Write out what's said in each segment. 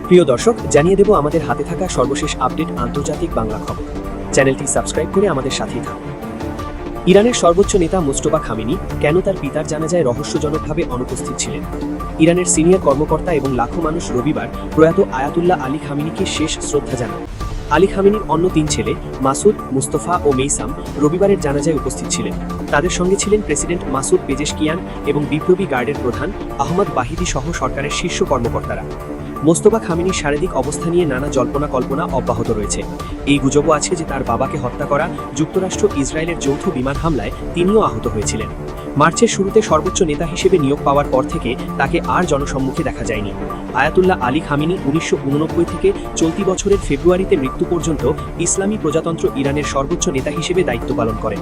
প্রিয় দর্শক, জানিয়ে দেব আমাদের হাতে থাকা সর্বশেষ আপডেট আন্তর্জাতিক বাংলা খবর। চ্যানেলটি সাবস্ক্রাইব করে আমাদের সাথেই থাকুন। ইরানের সর্বোচ্চ নেতা মুস্তফা খামেনি কেন তার পিতার জানাজায় রহস্যজনকভাবে অনুপস্থিত ছিলেন? ইরানের সিনিয়র কর্মকর্তা এবং লাখো মানুষ রবিবার প্রয়াত আয়াতুল্লাহ আলী খামেনিকে শেষ শ্রদ্ধা জানান। আলী খামেনির অন্য 3 ছেলে মাসুদ, মুস্তফা ও মেইসাম রবিবারের জানাজায় উপস্থিত ছিলেন। তাদের সঙ্গে ছিলেন প্রেসিডেন্ট মাসুদ পেজেশকিয়ান এবং বিপ্লবী গার্ডের প্রধান আহমদ বাহিদি সহ সরকারের শীর্ষ কর্মকর্তারা। মোস্তফা খামেনির শারীরিক অবস্থা নিয়ে নানা জল্পনা কল্পনা অব্যাহত রয়েছে। এই গুজবও আছে যে তার বাবাকে হত্যা করা যুক্তরাষ্ট্র ইসরায়েলের যৌথ বিমান হামলায় তিনিও আহত হয়েছিলেন। মার্চের শুরুতে সর্বোচ্চ নেতা হিসেবে নিয়োগ পাওয়ার পর থেকে তাকে আর জনসম্মুখে দেখা যায়নি। আয়াতুল্লাহ আলী খামেনি 1989 থেকে চলতি বছরের ফেব্রুয়ারিতে মৃত্যু পর্যন্ত ইসলামী প্রজাতন্ত্র ইরানের সর্বোচ্চ নেতা হিসেবে দায়িত্ব পালন করেন।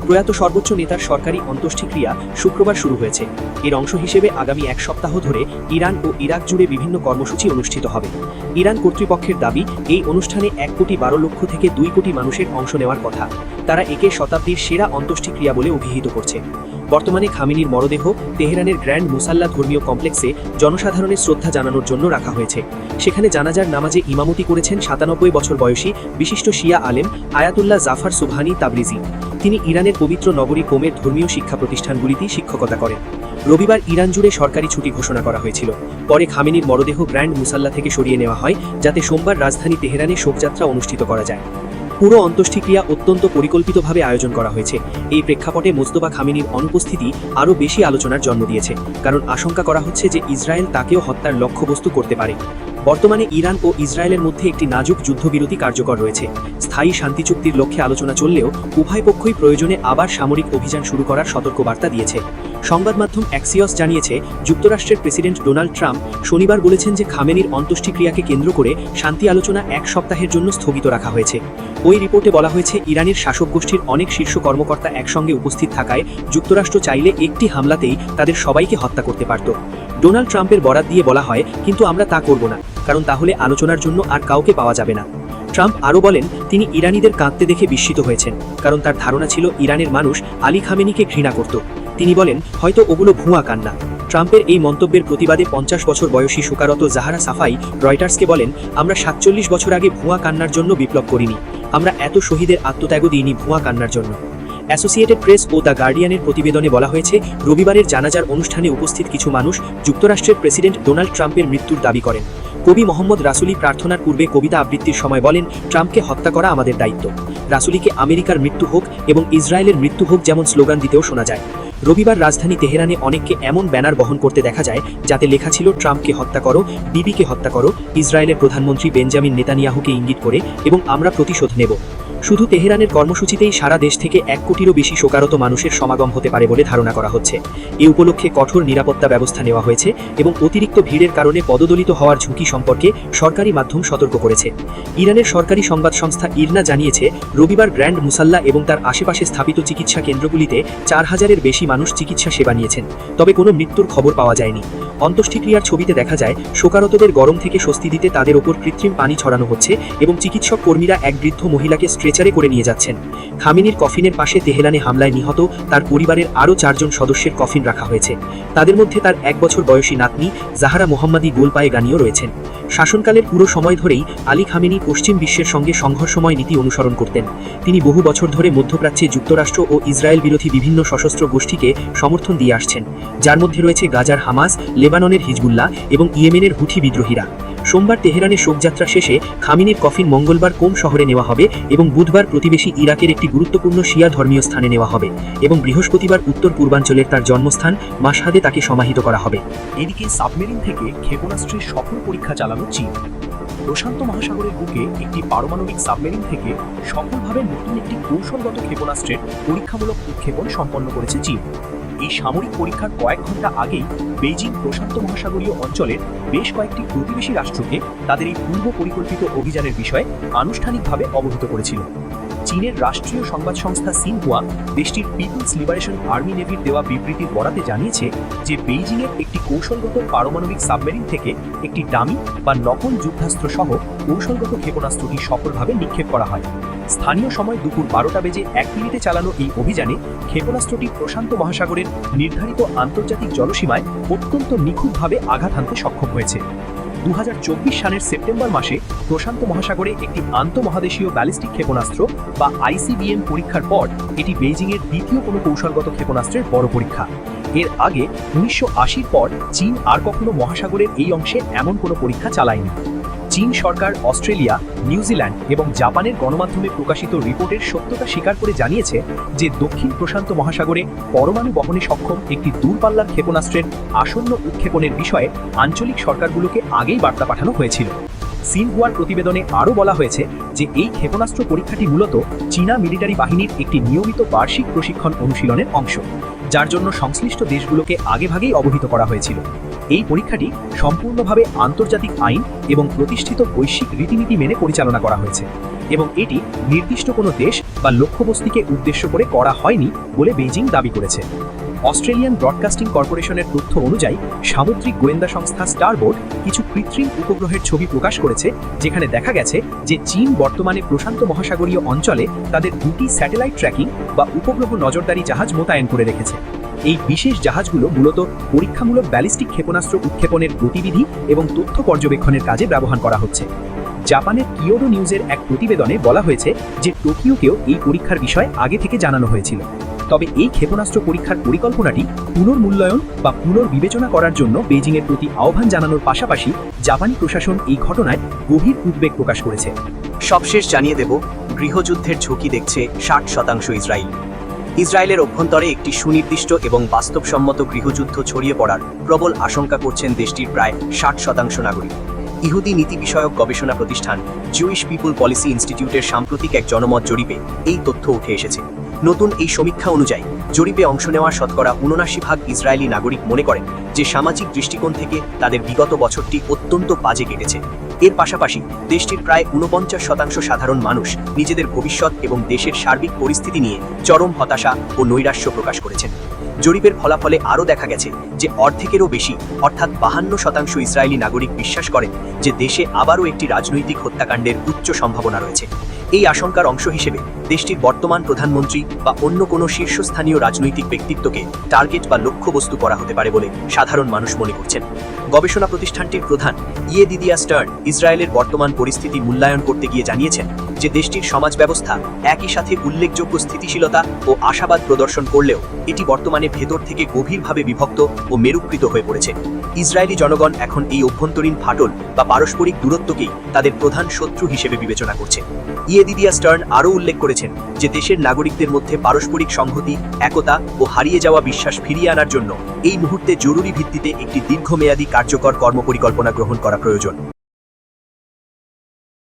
প্রয়াত সর্বোচ্চ নেতার সরকারি অন্ত্যেষ্টিক্রিয়া শুক্রবার শুরু হয়েছে। এর অংশ হিসেবে আগামী 1 সপ্তাহ ধরে ইরান ও ইরাক জুড়ে বিভিন্ন কর্মসূচি অনুষ্ঠিত হবে। ইরান কর্তৃপক্ষের দাবি, এই অনুষ্ঠানে 1,12,00,000 থেকে 2 কোটি মানুষের অংশ নেওয়ার কথা। তারা একে শতাব্দীর সেরা অন্ত্যেষ্টিক্রিয়া বলে অভিহিত করছে। বর্তমানে খামেনির মরদেহ তেহরানের গ্র্যান্ড মুসাল্লা ধর্মীয় কমপ্লেক্সে জনসাধারণের শ্রদ্ধা জানানোর জন্য রাখা হয়েছে। সেখানে জানাজার নামাজে ইমামতি করেছেন 97 বছর বয়সী বিশিষ্ট শিয়া আলেম আয়াতুল্লাহ জাফর সুবহানি তাবরিজি। তিনি ইরানের পবিত্র নগরী কোমের ধর্মীয় শিক্ষা প্রতিষ্ঠানগুলিতে শিক্ষকতা করেন। রবিবার ইরান জুড়ে সরকারি ছুটি ঘোষণা করা হয়েছিল। পরে খামেনির মরদেহ গ্র্যান্ড মুসাল্লা থেকে সরিয়ে নেওয়া হয়, যাতে সোমবার রাজধানী তেহরানে শোকযাত্রা অনুষ্ঠিত করা যায়। পুরো অন্ত্যেষ্টিক্রিয়া অত্যন্ত পরিকল্পিতভাবে আয়োজন করা হয়েছে। এই প্রেক্ষাপটে মোস্তফা খামেনির অনুপস্থিতি আরও বেশি আলোচনার জন্ম দিয়েছে, কারণ আশঙ্কা করা হচ্ছে যে ইসরায়েল তাকেও হত্যার লক্ষ্যবস্তু করতে পারে। বর্তমানে ইরান ও ইসরায়েলের মধ্যে একটি নাজুক যুদ্ধবিরতি কার্যকর রয়েছে। স্থায়ী শান্তি চুক্তির লক্ষ্যে আলোচনা চললেও উভয় পক্ষই প্রয়োজনে আবার সামরিক অভিযান শুরু করার সতর্কবার্তা দিয়েছে। সংবাদ মাধ্যম অ্যাক্সিয়স জানিয়েছে, যুক্তরাষ্ট্রের প্রেসিডেন্ট ডোনাল্ড ট্রাম্প শনিবার বলেছেন যে খামেনির অন্ত্যেষ্টিক্রিয়াকে কেন্দ্র করে শান্তি আলোচনা 1 সপ্তাহের জন্য স্থগিত রাখা হয়েছে। ওই রিপোর্টে বলা হয়েছে, ইরানের শাসক গোষ্ঠীর অনেক শীর্ষ কর্মকর্তা একসঙ্গে উপস্থিত থাকায় যুক্তরাষ্ট্র চাইলে একটি হামলাতেই তাদের সবাইকে হত্যা করতে পারত। ডোনাল্ড ট্রাম্পের বরাত দিয়ে বলা হয়, কিন্তু আমরা তা করব না, কারণ তাহলে আলোচনার জন্য আর কাউকে পাওয়া যাবে না। ট্রাম্প আরও বলেন, তিনি ইরানিদের কাঁদতে দেখে বিস্মিত হয়েছেন, কারণ তার ধারণা ছিল ইরানের মানুষ আলী খামেনিকে ঘৃণা করত। তিনি বলেন, হয়তো ওগুলো ভুয়া কান্না। ট্রাম্পের এই মন্তব্যের প্রতিবাদে 50 বছর বয়সী শোকারত জাহারা সাফাই রয়টার্সকে বলেন, আমরা 47 বছর আগে ভুয়া কান্নার জন্য বিপ্লব করিনি। আমরা এত শহীদের আত্মত্যাগও দিইনি ভুয়া কান্নার জন্য। অ্যাসোসিয়েটেড প্রেস ও দ্য গার্ডিয়ানের প্রতিবেদনে বলা হয়েছে, রবিবারের জানাজার অনুষ্ঠানে উপস্থিত কিছু মানুষ যুক্তরাষ্ট্রের প্রেসিডেন্ট ডোনাল্ড ট্রাম্পের মৃত্যুর দাবি করেন। কবি মোহাম্মদ রাসুলি প্রার্থনার পূর্বে কবিতা আবৃত্তির সময় বলেন, ট্রাম্পকে হত্যা করা আমাদের দায়িত্ব। রাসুলিকে আমেরিকার মৃত্যু হোক এবং ইসরায়েলের মৃত্যু হোক যেমন স্লোগান দিতেও শোনা যায়। রবিবার রাজধানী তেহরানে অনেককে এমন ব্যানার বহন করতে দেখা যায়, যাতে লেখা ছিল, ট্রাম্পকে হত্যা করো, বিবিকে হত্যা করো, ইসরায়েলের প্রধানমন্ত্রী বেঞ্জামিন নেতানিয়াহুকে ইঙ্গিত করে, এবং আমরা প্রতিশোধ নেব। শুধু তেহরানের কর্মসূচিতেই সারা দেশ থেকে 1 কোটিরও বেশি শোকারত মানুষের সমাগম হতে পারে বলে ধারণা করা হচ্ছে। এ উপলক্ষে কঠোর নিরাপত্তা ব্যবস্থা নেওয়া হয়েছে এবং অতিরিক্ত ভিড়ের কারণে পদদলিত হওয়ার ঝুঁকি সম্পর্কে সরকারি মাধ্যম সতর্ক করেছে। ইরানের সরকারি সংবাদ সংস্থা ইরনা জানিয়েছে, রবিবার গ্র্যান্ড মুসাল্লা এবং তার আশেপাশে স্থাপিত চিকিৎসা কেন্দ্রগুলিতে 4000-এর বেশি মানুষ চিকিৎসা সেবা নিয়েছেন, তবে কোনো মৃত্যুর খবর পাওয়া যায়নি। অন্ত্যেষ্টিক্রিয়ার ছবিতে দেখা যায়, শোকারতদের গরম থেকে স্বস্তি দিতে তাদের ওপর কৃত্রিম পানি ছড়ানো হচ্ছে এবং চিকিৎসক কর্মীরা এক বৃদ্ধ মহিলাকে স্ট্রেচারে করে নিয়ে যাচ্ছেন। খামেনির কফিনের পাশে তেহরানে হামলায় নিহত তার পরিবারের আরও 4 জন সদস্যের কফিন রাখা হয়েছে। তাদের মধ্যে তার 1 বছর বয়সী নাতনি জাহারা মোহাম্মদী গোলপায়ে গানিও রয়েছেন। শাসনকালের পুরো সময় ধরেই আলী খামেনি পশ্চিম বিশ্বের সঙ্গে সংঘর্ষময় নীতি অনুসরণ করতেন। তিনি বহু বছর ধরে মধ্যপ্রাচ্যে যুক্তরাষ্ট্র ও ইসরায়েল বিরোধী বিভিন্ন সশস্ত্র গোষ্ঠীকে সমর্থন দিয়ে আসছেন, যার মধ্যে রয়েছে গাজার হামাস, লেবাননের হিজবুল্লাহ এবং ইয়েমেনের হুথি বিদ্রোহীরা। সোমবার তেহরানে শোকযাত্রা শেষে খামেনির কফিন মঙ্গলবার কোম শহরে নেওয়া হবে এবং বুধবার প্রতিবেশী ইরাকের একটি গুরুত্বপূর্ণ শিয়া ধর্মীয় স্থানে নেওয়া হবে এবং বৃহস্পতিবার উত্তর পূর্বাঞ্চলের তার জন্মস্থান মাশহাদে তাকে সমাহিত করা হবে। এদিকে সাবমেরিন থেকে ক্ষেপণাস্ত্রের সফল পরীক্ষা চালানো চীন। প্রশান্ত মহাসাগরের বুকে একটি পারমাণবিক সাবমেরিন থেকে সফলভাবে নতুন একটি কৌশলগত ক্ষেপণাস্ত্রের পরীক্ষামূলক উৎক্ষেপণ সম্পন্ন করেছে চীন। এই সামরিক পরীক্ষার কয়েক ঘন্টা আগেই বেইজিং প্রশান্ত মহাসাগরীয় অঞ্চলের বেশ কয়েকটি প্রতিবেশী রাষ্ট্রকে তাদের এই পূর্ব পরিকল্পিত অভিযানের বিষয়ে আনুষ্ঠানিকভাবে অবহিত করেছিল। চীনের রাষ্ট্রীয় সংবাদ সংস্থা সিনহুয়া দেশটির পিপলস লিবারেশন আর্মি নেভির দেওয়া বিবৃতির বরাতে জানিয়েছে যে বেইজিংয়ের একটি কৌশলগত পারমাণবিক সাবমেরিন থেকে একটি ডামি বা নকল যুদ্ধাস্ত্র সহ কৌশলগত ক্ষেপণাস্ত্রটি সফলভাবে নিক্ষেপ করা হয়। স্থানীয় সময় দুপুর 12:01 চালানো এই অভিযানে ক্ষেপণাস্ত্রটি প্রশান্ত মহাসাগরের নির্ধারিত আন্তর্জাতিক জলসীমায় অত্যন্ত নিখুঁতভাবে আঘাত হানতে সক্ষম হয়েছে। 2024 সালের সেপ্টেম্বর মাসে প্রশান্ত মহাসাগরে একটি আন্তঃমহাদেশীয় ব্যালিস্টিক ক্ষেপণাস্ত্র বা আইসিবিএম পরীক্ষার পর এটি বেইজিংয়ের দ্বিতীয় কোনো কৌশলগত ক্ষেপণাস্ত্রের বড় পরীক্ষা। এর আগে 1980 পর চীন আর কখনো মহাসাগরের এই অংশে এমন কোনো পরীক্ষা চালায়নি। চীন সরকার অস্ট্রেলিয়া, নিউজিল্যান্ড এবং জাপানের গণমাধ্যমে প্রকাশিত রিপোর্টের সত্যতা স্বীকার করে জানিয়েছে যে দক্ষিণ প্রশান্ত মহাসাগরে পরমাণু বহনে সক্ষম একটি দূরপাল্লার ক্ষেপণাস্ত্রের আসন্ন উৎক্ষেপণের বিষয়ে আঞ্চলিক সরকারগুলোকে আগেই বার্তা পাঠানো হয়েছিল। সিনহুয়ার প্রতিবেদনে আরও বলা হয়েছে যে এই ক্ষেপণাস্ত্র পরীক্ষাটি মূলত চীনা মিলিটারি বাহিনীর একটি নিয়মিত বার্ষিক প্রশিক্ষণ অনুশীলনের অংশ, যার জন্য সংশ্লিষ্ট দেশগুলোকে আগেভাগেই অবহিত করা হয়েছিল। এই পরীক্ষাটি সম্পূর্ণভাবে আন্তর্জাতিক আইন এবং প্রতিষ্ঠিত বৈশ্বিক রীতিনীতি মেনে পরিচালনা করা হয়েছে এবং এটি নির্দিষ্ট কোনো দেশ বা লক্ষ্যবস্তুকে উদ্দেশ্য করে করা হয়নি বলে বেইজিং দাবি করেছে। অস্ট্রেলিয়ান ব্রডকাস্টিং কর্পোরেশনের তথ্য অনুযায়ী সামুদ্রিক গোয়েন্দা সংস্থা স্টারবোর্ড কিছু কৃত্রিম উপগ্রহের ছবি প্রকাশ করেছে, যেখানে দেখা গেছে যে চীন বর্তমানে প্রশান্ত মহাসাগরীয় অঞ্চলে তাদের দুটি স্যাটেলাইট ট্র্যাকিং বা উপগ্রহ নজরদারি জাহাজ মোতায়েন করে রেখেছে। এই বিশেষ জাহাজগুলো মূলত পরীক্ষামূলক ব্যালিস্টিক ক্ষেপণাস্ত্র উৎক্ষেপণের গতিবিধি এবং তথ্য পর্যবেক্ষণের কাজে ব্যবহার করা হচ্ছে। জাপানের কিয়োডো নিউজের এক প্রতিবেদনে বলা হয়েছে যে টোকিওকেও এই পরীক্ষার বিষয়ে আগে থেকে জানানো হয়েছিল। তবে এই ক্ষেপণাস্ত্র পরীক্ষার পরিকল্পনাটি পুনর্মূল্যায়ন বা পুনর্বিবেচনা করার জন্য বেইজিংয়ের প্রতি আহ্বান জানানোর পাশাপাশি জাপানি প্রশাসন এই ঘটনায় গভীর উদ্বেগ প্রকাশ করেছে। সবশেষ জানিয়ে দেব, গৃহযুদ্ধের ঝুঁকি দেখছে 60% ইসরায়েল। ইসরায়েলের অভ্যন্তরে একটি সুনির্দিষ্ট এবং বাস্তবসম্মত গৃহযুদ্ধ ছড়িয়ে পড়ার প্রবল আশঙ্কা করছেন দেশটির প্রায় 60% নাগরিক। ইহুদি নীতি বিষয়ক গবেষণা প্রতিষ্ঠান জুইশ পিপল পলিসি ইনস্টিটিউটের সাম্প্রতিক এক জনমত জরিপে এই তথ্য উঠে এসেছে। নতুন এই সমীক্ষা অনুযায়ী জরিপে অংশ নেওয়া 79% ইসরায়েলি নাগরিক মনে করেন যে সামাজিক দৃষ্টিকোণ থেকে তাদের বিগত বছরটি অত্যন্ত বাজে কেটেছে। এর পাশাপাশি দেশটির প্রায় 49% সাধারণ মানুষ নিজেদের ভবিষ্যৎ এবং দেশের সার্বিক পরিস্থিতি নিয়ে চরম হতাশা ও নৈরাশ্য প্রকাশ করেছেন। জরিপের ফলাফলে আরও দেখা গেছে যে অর্ধেকেরও বেশি অর্থাৎ 52% ইসরায়েলি নাগরিক বিশ্বাস করেন যে দেশে আবারও একটি রাজনৈতিক হত্যাকাণ্ডের উচ্চ সম্ভাবনা রয়েছে। এই আশঙ্কার অংশ হিসেবে দেশটির বর্তমান প্রধানমন্ত্রী বা অন্য কোনো শীর্ষস্থানীয় রাজনৈতিক ব্যক্তিত্বকে টার্গেট বা লক্ষ্যবস্তু করা হতে পারে বলে সাধারণ মানুষ মনে করছেন। গবেষণা প্রতিষ্ঠানটির প্রধান ইয়েদিদিয়া স্টার্ন ইসরায়েলের বর্তমান পরিস্থিতি মূল্যায়ন করতে গিয়ে জানিয়েছেন যে দেশটির সমাজ ব্যবস্থা একই সাথে উল্লেখযোগ্য স্থিতিশীলতা ও আশাবাদ প্রদর্শন করলেও এটি বর্তমানে ভেতর থেকে গভীরভাবে বিভক্ত ও মেরুকৃত হয়ে পড়েছে। ইসরায়েলি জনগণ এখন এই অভ্যন্তরীণ ফাটল বা পারস্পরিক দূরত্বকেই তাদের প্রধান শত্রু হিসেবে বিবেচনা করছে। ইয়েদিদিয়া স্টার্ন আরও উল্লেখ করেছেন যে দেশের নাগরিকদের মধ্যে পারস্পরিক সংহতি, একতা ও হারিয়ে যাওয়া বিশ্বাস ফিরিয়ে আনার জন্য এই মুহূর্তে জরুরি ভিত্তিতে একটি দীর্ঘমেয়াদী কার্যকর কর্মপরিকল্পনা গ্রহণ করা প্রয়োজন।